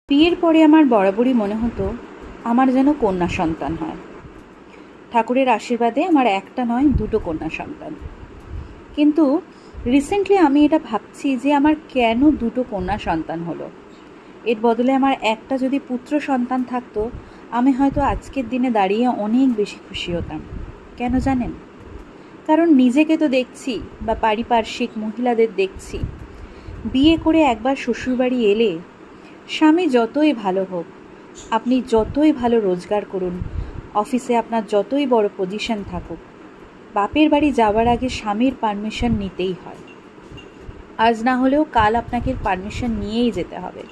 বিয়ের পরে আমার বরাবরই মনে হতো আমার যেন কন্যা সন্তান হয়। ঠাকুরের আশীর্বাদে আমার একটা নয় দুটো কন্যা সন্তান। কিন্তু রিসেন্টলি আমি এটা ভাবছি যে আমার কেন দুটো কন্যা সন্তান হলো। এর বদলে আমার একটা যদি পুত্র সন্তান থাকতো, আমি হয়তো আজকের দিনে দাঁড়িয়ে অনেক বেশি খুশি হতাম। কেন জানেন? কারণ নিজেকে তো দেখছি বা পারিপার্শ্বিক মহিলাদের দেখছি, বিয়ে করে একবার শ্বশুরবাড়ি এলে স্বামী যতই ভালো হোক, আপনি যতই ভালো রোজগার করুন, অফিসে আপনার যতই বড় পজিশন থাকুক, বাপের বাড়ি যাওয়ার আগে স্বামীর পারমিশন নিতেই হয়। আজ না হলেও কাল আপনাকে পারমিশন নিয়েই যেতে হবে।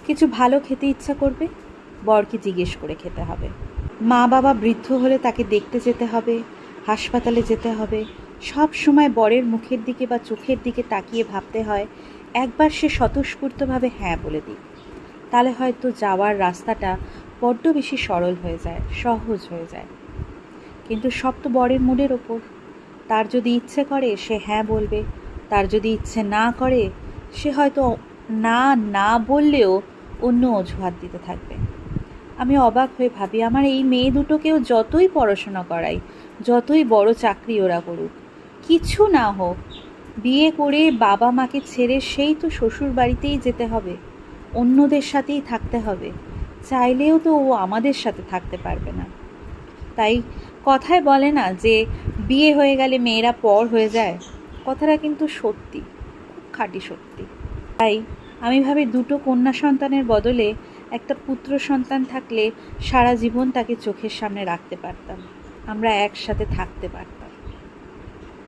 কিছু ভালো খেতে ইচ্ছা করবে, বরকে জিজ্ঞেস করে খেতে হবে। মা বাবা বৃদ্ধ হলে তাকে দেখতে যেতে হবে, হাসপাতালে যেতে হবে। সব সময় বরের মুখের দিকে বা চোখের দিকে তাকিয়ে ভাবতে হয় একবার সে স্বতঃস্ফূর্তভাবে হ্যাঁ বলে দিক, তাহলে হয়তো যাওয়ার রাস্তাটা বড্ড বেশি সরল হয়ে যায়, সহজ হয়ে যায়। কিন্তু সব তো বরের মুডের ওপর। তার যদি ইচ্ছে করে সে হ্যাঁ বলবে, তার যদি ইচ্ছে না করে সে হয়তো না না বললেও অন্য অজুহাত দিতে থাকবে। আমি অবাক হয়ে ভাবি, আমার এই মেয়ে দুটোকেও যতই পড়াশোনা করাই, যতই বড় চাকরি ওরা করুক, কিছু না হোক, বিয়ে করে বাবা মাকে ছেড়ে সেই তো শ্বশুর বাড়িতেই যেতে হবে, অন্যদের সাথেই থাকতে হবে। চাইলেও তো ও আমাদের সাথে থাকতে পারবে না। তাই কথায় বলে না যে বিয়ে হয়ে গেলে মেয়েরা পর হয়ে যায়, কথাটা কিন্তু সত্যি, খুব খাঁটি সত্যি। তাই আমি ভাবি দুটো কন্যা সন্তানের বদলে একটা পুত্র সন্তান থাকলে সারা জীবন তাকে চোখের সামনে রাখতে পারতাম, আমরা একসাথে থাকতে পারতাম।